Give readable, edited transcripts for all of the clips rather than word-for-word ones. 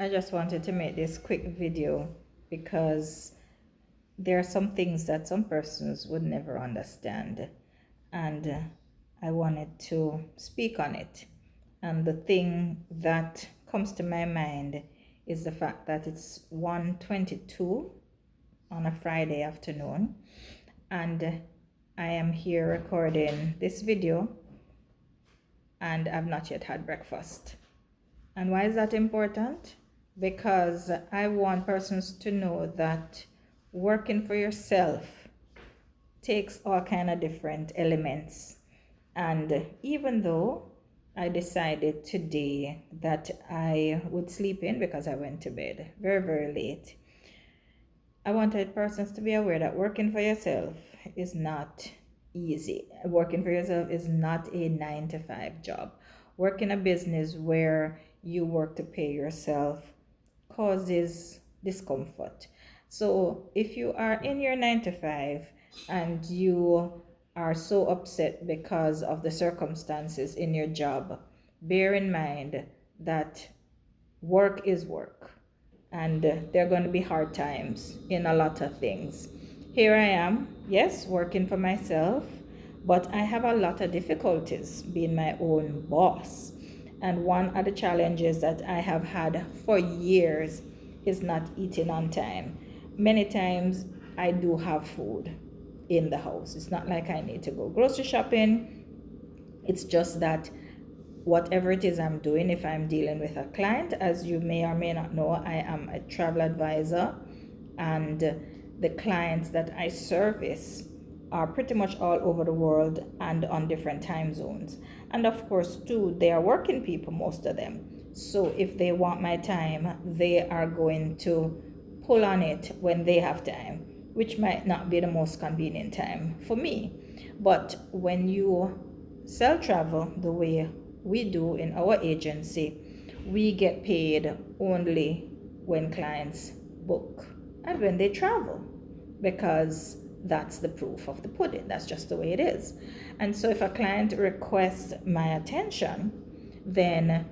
I just wanted to make this quick video because there are some things that some persons would never understand, and I wanted to speak on it. And the thing that comes to my mind is the fact that it's 1:22 on a Friday afternoon, and I am here recording this video, and I've not yet had breakfast. And why is that important? Because I want persons to know that working for yourself takes all kind of different elements. And even though I decided today that I would sleep in because I went to bed very, very late, I wanted persons to be aware that working for yourself is not easy. Working for yourself is not a 9 to 5 job. Working a business where you work to pay yourself causes discomfort. So if you are in your 9 to 5 and you are so upset because of the circumstances in your job, bear in mind that work is work, and there are going to be hard times in a lot of things. Here I am, yes, working for myself, but I have a lot of difficulties being my own boss. And one of the challenges that I have had for years is not eating on time. Many times I do have food in the house. It's not like I need to go grocery shopping. It's just that whatever it is I'm doing, if I'm dealing with a client, as you may or may not know, I am a travel advisor, and the clients that I service are pretty much all over the world and on different time zones. And of course, too, they are working people, most of them. So if they want my time, they are going to pull on it when they have time, which might not be the most convenient time for me. But when you sell travel the way we do in our agency, we get paid only when clients book and when they travel, because that's the proof of the pudding. That's just the way it is. And so if a client requests my attention, then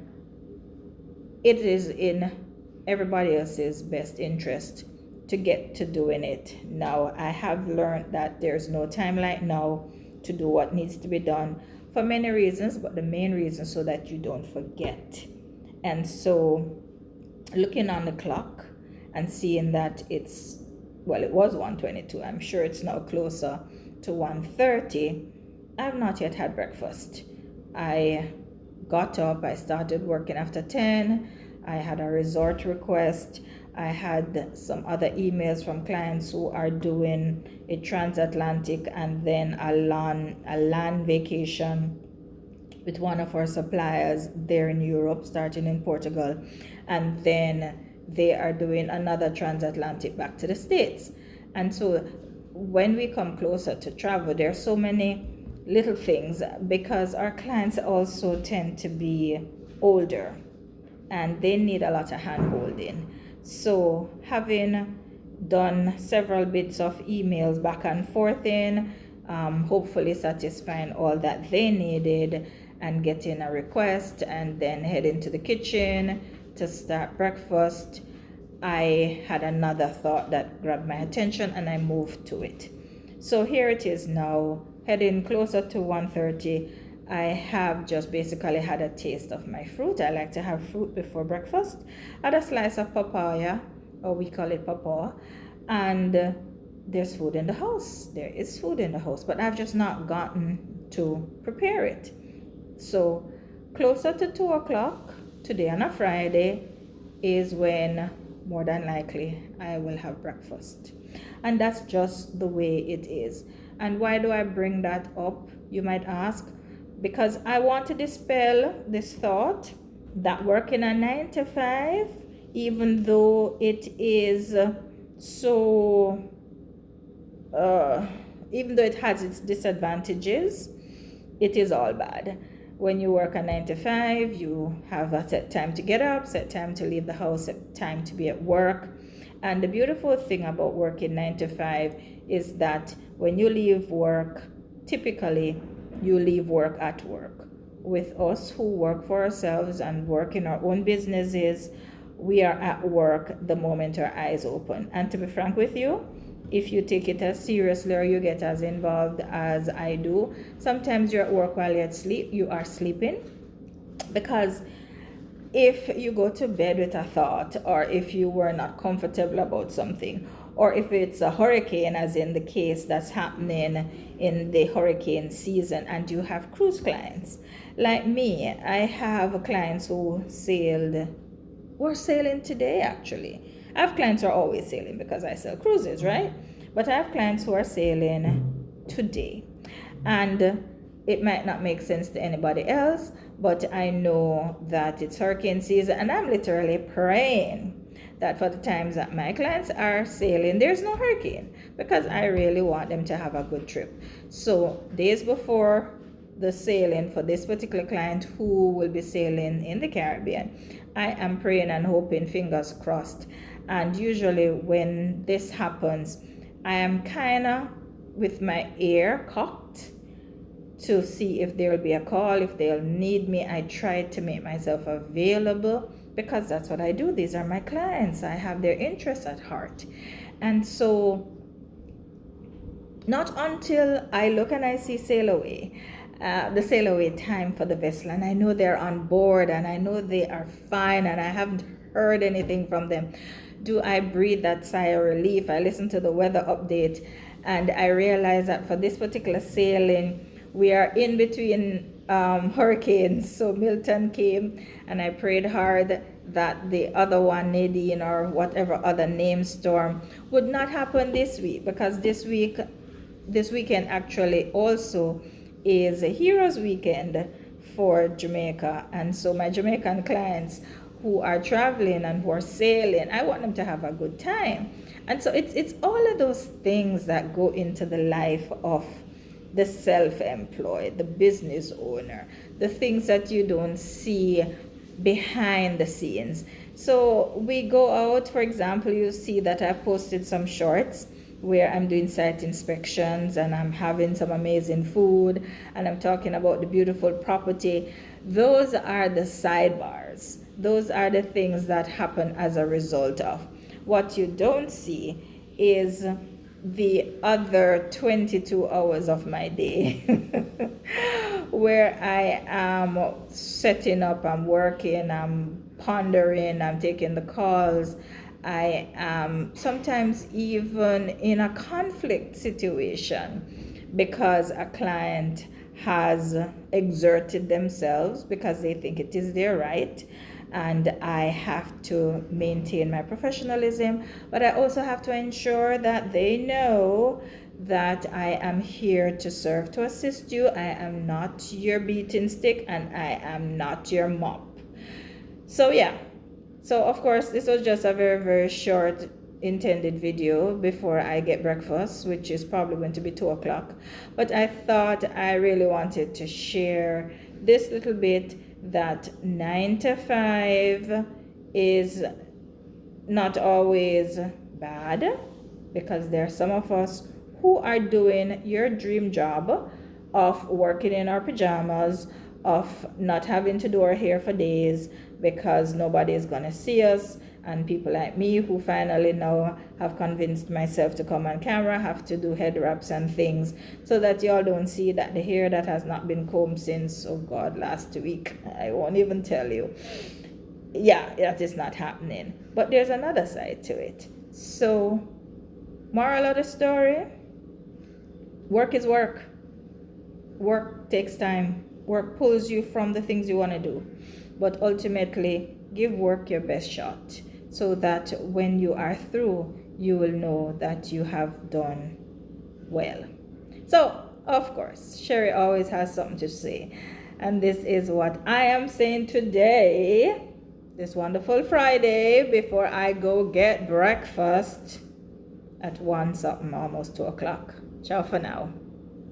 it is in everybody else's best interest to get to doing it. Now, I have learned that there's no time like now to do what needs to be done for many reasons, but the main reason so that you don't forget. And so looking on the clock and seeing that it's, well, it was 1:22, I'm sure it's now closer to 1:30. I've not yet had breakfast. I got up, I started working after 10. I had a resort request. I had some other emails from clients who are doing a transatlantic and then a land vacation with one of our suppliers there in Europe, starting in Portugal, and then they are doing another transatlantic back to the States. And so when we come closer to travel, there are so many little things, because our clients also tend to be older and they need a lot of hand holding. So having done several bits of emails back and forth in, hopefully satisfying all that they needed, and getting a request, and then heading to the kitchen to start breakfast, I had another thought that grabbed my attention and I moved to it. So here it is now, heading closer to 1:30. I have just basically had a taste of my fruit. I like to have fruit before breakfast. I had a slice of papaya, or we call it pawpaw, and there's food in the house. There is food in the house, but I've just not gotten to prepare it. So closer to 2 o'clock today on a Friday is when more than likely I will have breakfast. And that's just the way it is. And why do I bring that up, you might ask? Because I want to dispel this thought that working a 9 to 5, even though it is so, even though it has its disadvantages, it is all bad. When you work a 9 to 5, you have a set time to get up, set time to leave the house, set time to be at work. And the beautiful thing about working 9 to 5 is that when you leave work, typically you leave work at work. With us who work for ourselves and work in our own businesses, we are at work the moment our eyes open. And to be frank with you, if you take it as seriously or you get as involved as I do, sometimes you're at work while you're asleep, you are sleeping. Because if you go to bed with a thought, or if you were not comfortable about something, or if it's a hurricane, as in the case that's happening in the hurricane season, and you have cruise clients, like me, I have clients who were sailing today actually. I have clients who are always sailing because I sell cruises, right? But I have clients who are sailing today. And it might not make sense to anybody else, but I know that it's hurricane season, and I'm literally praying that for the times that my clients are sailing, there's no hurricane, because I really want them to have a good trip. So days before the sailing for this particular client who will be sailing in the Caribbean, I am praying and hoping, fingers crossed. And usually when this happens, I am kind of with my ear cocked to see if there will be a call, if they'll need me. I try to make myself available because that's what I do. These are my clients. I have their interests at heart. And so not until I look and I see sail away, the sail away time for the vessel, and I know they're on board and I know they are fine and I haven't heard anything from them, do I breathe that sigh of relief. I listen to the weather update and I realize that for this particular sailing, we are in between hurricanes. So Milton came, and I prayed hard that the other one, Nadine or whatever other name storm, would not happen this week, because this weekend actually also is a Heroes Weekend for Jamaica. And so my Jamaican clients who are traveling and who are sailing, I want them to have a good time. And so it's all of those things that go into the life of the self-employed, the business owner, the things that you don't see behind the scenes. So we go out, for example, you see that I posted some shorts where I'm doing site inspections and I'm having some amazing food and I'm talking about the beautiful property. Those are the sidebars. Those are the things that happen as a result of. What you don't see is the other 22 hours of my day where I am setting up, I'm working, I'm pondering, I'm taking the calls. I am sometimes even in a conflict situation because a client has exerted themselves because they think it is their right, and I have to maintain my professionalism, but I also have to ensure that they know that I am here to serve, to assist you. I am not your beating stick and I am not your mop. So yeah, so of course this was just a very, very short intended video before I get breakfast, which is probably going to be 2 o'clock. But I thought I really wanted to share this little bit, that 9 to 5 is not always bad, because there are some of us who are doing your dream job of working in our pajamas, of not having to do our hair for days because nobody is going to see us. And people like me who finally now have convinced myself to come on camera have to do head wraps and things so that y'all don't see that the hair that has not been combed since, oh God, last week. I won't even tell you. Yeah, that is not happening. But there's another side to it. So, moral of the story, work is work. Work takes time. Work pulls you from the things you want to do. But ultimately, give work your best shot, so that when you are through, you will know that you have done well. So, of course, Sherry always has something to say. And this is what I am saying today, this wonderful Friday, before I go get breakfast at 1 something, almost 2 o'clock. Ciao for now.